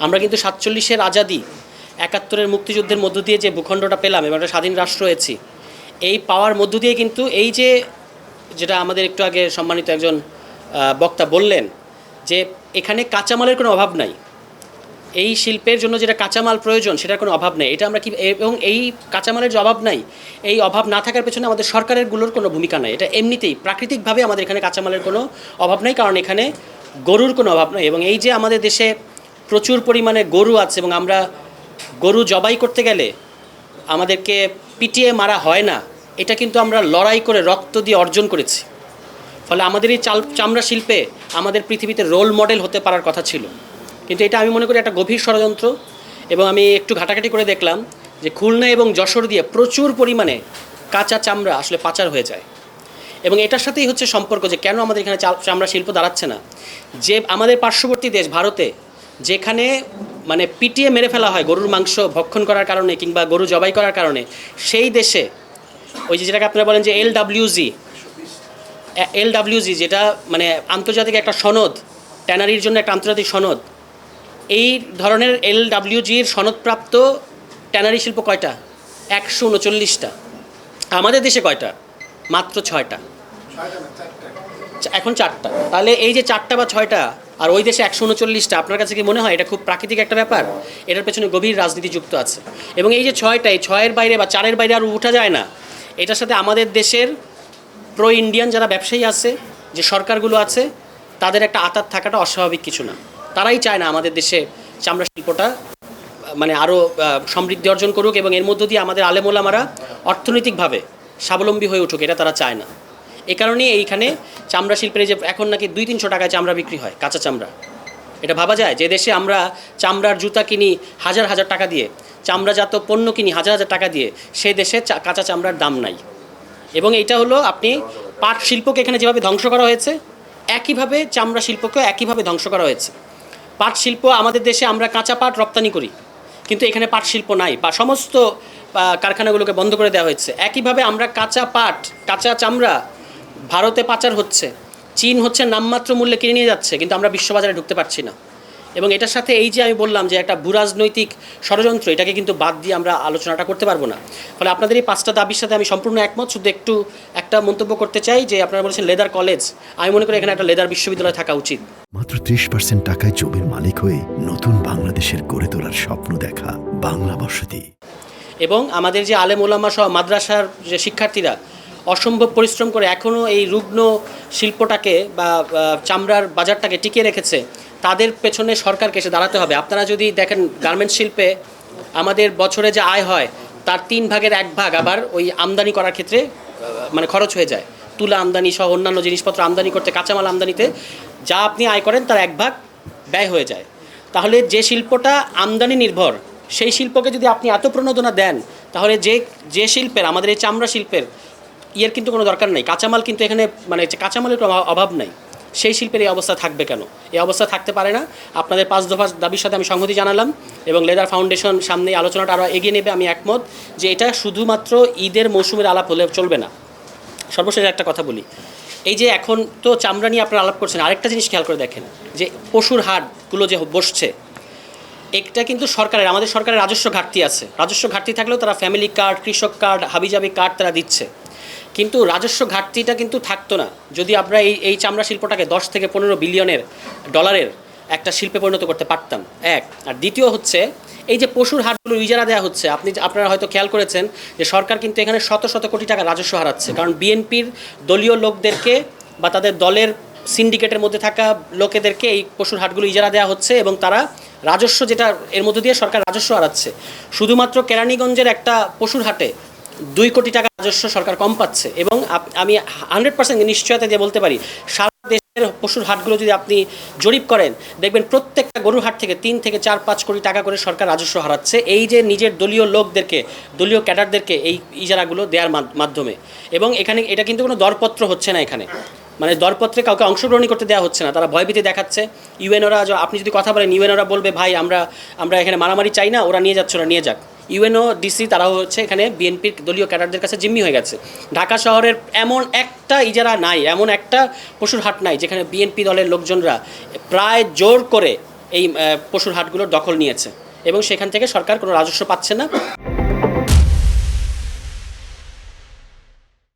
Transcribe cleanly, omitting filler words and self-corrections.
আমরা কিন্তু 47-এর আজাদি, 71-এর মুক্তিযুদ্ধের মধ্য দিয়ে যে ভূখণ্ডটা পেলাম এবং একটা স্বাধীন রাষ্ট্র হয়েছি, এই পাওয়ার মধ্য দিয়ে কিন্তু এই যে যেটা আমাদের একটু আগে সম্মানিত একজন বক্তা বললেন যে এখানে কাঁচামালের কোনো অভাব নাই, এই শিল্পের জন্য যেটা কাঁচামাল প্রয়োজন সেটার কোনো অভাব নেই। এটা আমরা কি, এবং এই কাঁচামালের যে অভাব নাই, এই অভাব না থাকার পেছনে আমাদের সরকারেরগুলোর কোনো ভূমিকা নাই। এটা এমনিতেই প্রাকৃতিকভাবে আমাদের এখানে কাঁচামালের কোনো অভাব নাই, কারণ এখানে গরুর কোনো অভাব নয়। এবং এই যে আমাদের দেশে প্রচুর পরিমাণে গরু আছে এবং আমরা গরু জবাই করতে গেলে আমাদেরকে পিটিয়ে মারা হয় না, এটা কিন্তু আমরা লড়াই করে রক্ত দিয়ে অর্জন করেছি। ফলে আমাদের এই চামড়া শিল্পে আমাদের পৃথিবীতে রোল মডেল হতে পারার কথা ছিল, কিন্তু এটা আমি মনে করি একটা গভীর ষড়যন্ত্র। এবং আমি একটু ঘাটাঘাটি করে দেখলাম যে খুলনা এবং যশোর দিয়ে প্রচুর পরিমাণে কাঁচা চামড়া আসলে পাচার হয়ে যায়। এবং এটার সাথেই হচ্ছে সম্পর্ক যে কেন আমাদের এখানে চামড়া শিল্প দাঁড়াচ্ছে না। যে আমাদের পার্শ্ববর্তী দেশ ভারতে, যেখানে মানে পিটিয়ে মেরে ফেলা হয় গরুর মাংস ভক্ষণ করার কারণে কিংবা গরু জবাই করার কারণে, সেই দেশে ওই যে যেটাকে আপনারা বলেন যে এলডাব্লিউজি, যেটা মানে আন্তর্জাতিক একটা সনদ, ট্যানারির জন্য একটা আন্তর্জাতিক সনদ, এই ধরনের এলডাব্লিউজির সনদপ্রাপ্ত ট্যানারি শিল্প কয়টা? 139টা। আমাদের দেশে কয়টা? মাত্র 6টা, এখন 4টা। তাহলে এই যে 4টা বা 6টা আর ওই দেশে 139টা, আপনার কাছে কি মনে হয় এটা খুব প্রাকৃতিক একটা ব্যাপার? এটার পেছনে গভীর রাজনীতি যুক্ত আছে। এবং এই যে 6টা, এই 6-এর বাইরে বা 4-এর বাইরে আর উঠা যায় না। এটার সাথে আমাদের দেশের প্রো ইন্ডিয়ান যারা ব্যবসায়ী আছে, যে সরকারগুলো আছে, তাদের একটা আতাত থাকাটা অস্বাভাবিক কিছু না। তারাই চায় না আমাদের দেশে চামড়া শিল্পটা মানে আরও সমৃদ্ধি অর্জন করুক এবং এর মধ্য দিয়ে আমাদের আলেমোলামারা অর্থনৈতিকভাবে স্বাবলম্বী হয়ে উঠুক, এটা তারা চায় না। এই কারণেই এইখানে চামড়া শিল্পের যে এখন নাকি 200-300 টাকায় চামড়া বিক্রি হয়, কাঁচা চামড়া। এটা ভাবা যায় যে দেশে আমরা চামড়ার জুতা কিনি হাজার হাজার টাকা দিয়ে, চামড়াজাত পণ্য কিনি হাজার হাজার টাকা দিয়ে, সে দেশে কাঁচা চামড়ার দাম নাই। এবং এইটা হলো, আপনি পাট শিল্পকে এখানে যেভাবে ধ্বংস করা হয়েছে, একইভাবে চামড়া শিল্পকেও একইভাবে ধ্বংস করা হয়েছে। পাট শিল্প আমাদের দেশে আমরা কাঁচা পাট রপ্তানি করি, কিন্তু এখানে পাট শিল্প নাই, বা সমস্ত কারখানাগুলোকে বন্ধ করে দেওয়া হয়েছে। একইভাবে আমরা কাঁচা পাট, কাঁচা চামড়া ভারতে পাচার হচ্ছে, চীন হচ্ছে নামমাত্র মূল্যে কিনে নিয়ে যাচ্ছে, কিন্তু আমরা বিশ্ববাজারে ঢুকতে পারছি না। এবং এটার সাথে এই যে আমি বললাম যে একটা ভূরাজনৈতিক ষড়যন্ত্র, এটাকে কিন্তু বাদ দিয়ে আমরা আলোচনাটা করতে পারবো না। ফলে আপনাদের এই 5টা দাবির সাথে আমি সম্পূর্ণ একমত। শুধু একটা মন্তব্য করতে চাই যে আপনারা বলেছেন লেদার কলেজ, আমি মনে করি এখানে একটা লেদার বিশ্ববিদ্যালয় থাকা উচিত। মাত্র 30% টাকায় জমির মালিক হয়ে নতুন বাংলাদেশের গড়ে তোলার স্বপ্ন দেখা বাংলা বসতি। এবং আমাদের যে আলেম ওলামা সহ মাদ্রাসার যে শিক্ষার্থীরা অসম্ভব পরিশ্রম করে এখনও এই রুগ্ন শিল্পটাকে বা চামড়ার বাজারটাকে টিকিয়ে রেখেছে, তাদের পেছনে সরকারকে এসে দাঁড়াতে হবে। আপনারা যদি দেখেন গার্মেন্টস শিল্পে আমাদের বছরে যে আয় হয় তার 3/1 আবার ওই আমদানি করার ক্ষেত্রে মানে খরচ হয়ে যায়। তুলা আমদানি সহ অন্যান্য জিনিসপত্র আমদানি করতে, কাঁচামাল আমদানিতে যা আপনি আয় করেন তার 1/2 ব্যয় হয়ে যায়। তাহলে যে শিল্পটা আমদানি নির্ভর, সেই শিল্পকে যদি আপনি এত প্রণোদনা দেন, তাহলে যে শিল্পের, আমাদের এই চামড়া শিল্পের ইয়ের কিন্তু কোনো দরকার নেই। কাঁচামাল কিন্তু এখানে মানে কাঁচামালের কোনো অভাব নেই, সেই শিল্পের এই অবস্থা থাকবে কেন? এই অবস্থা থাকতে পারে না। আপনাদের 5 দফা দাবির সাথে আমি সংহতি জানালাম এবং লেদার ফাউন্ডেশন সামনে আলোচনাটা আরও এগিয়ে নেবে। আমি একমত যে এটা শুধুমাত্র ঈদের মৌসুমের আলাপ হলে চলবে না। সর্বশেষ একটা কথা বলি, এই যে এখন তো চামড়া নিয়ে আপনারা আলাপ করছেন, আরেকটা জিনিস খেয়াল করে দেখেন যে পশুর হাটগুলো যে বসছে, এটা কিন্তু সরকারের, আমাদের সরকারের রাজস্ব ঘাটতি আছে। রাজস্ব ঘাটতি থাকলেও তারা ফ্যামিলি কার্ড, কৃষক কার্ড, হাবিজাবি কার্ড তারা দিচ্ছে, কিন্তু রাজস্ব ঘাটতিটা কিন্তু থাকতো না যদি আমরা এই চামড়া শিল্পটাকে 10 থেকে 15 বিলিয়নের ডলারের একটা শিল্পে পরিণত করতে পারতাম। এক, আর দ্বিতীয় হচ্ছে এই যে পশুর হাটগুলো ইজারা দেওয়া হচ্ছে, আপনারা হয়তো খেয়াল করেছেন যে সরকার কিন্তু এখানে শত শত কোটি টাকা রাজস্ব হারাচ্ছে, কারণ বিএনপির দলীয় লোকদেরকে বা তাদের দলের সিন্ডিকেটের মধ্যে থাকা লোকেদেরকে এই পশুর হাটগুলো ইজারা দেওয়া হচ্ছে এবং তারা রাজস্ব, যেটা এর মধ্যে দিয়ে সরকার রাজস্ব হারাচ্ছে। শুধুমাত্র কেরানীগঞ্জের একটা পশুর হাটে 2 কোটি টাকা রাজস্ব সরকার কম পাচ্ছে। এবং আমি 100% নিশ্চয়তা দিয়ে বলতে পারি, সারা দেশের পশুর হাটগুলো যদি আপনি জরিপ করেন, দেখবেন প্রত্যেকটা গরুর হাট থেকে 3 থেকে 4-5 কোটি টাকা করে সরকার রাজস্ব হারাচ্ছে, এই যে নিজের দলীয় লোকদেরকে, দলীয় ক্যাডারদেরকে এই ইজারাগুলো দেওয়ার মাধ্যমে। এবং এখানে এটা কিন্তু কোনো দরপত্র হচ্ছে না, এখানে মানে দরপত্রে কাউকে অংশগ্রহণই করতে দেওয়া হচ্ছে না, তারা ভয়ভীতি দেখাচ্ছে। ইউএনওরা, আপনি যদি কথা বলেন, ইউএনওরা বলবে ভাই আমরা এখানে মারামারি চাই না, ওরা নিয়ে যাচ্ছে, ওরা নিয়ে যাক। ইউএনও ডিসি তারাও হচ্ছে এখানে বিএনপির দলীয় ক্যাডারদের কাছে জিম্মি হয়ে গেছে। ঢাকা শহরের এমন একটা ইজারা নাই, এমন একটা পশুর হাট নাই যেখানে বিএনপি দলের লোকজনরা প্রায় জোর করে এই পশুর হাটগুলোর দখল নিয়েছে এবং সেখান থেকে সরকার কোনো রাজস্ব পাচ্ছে না।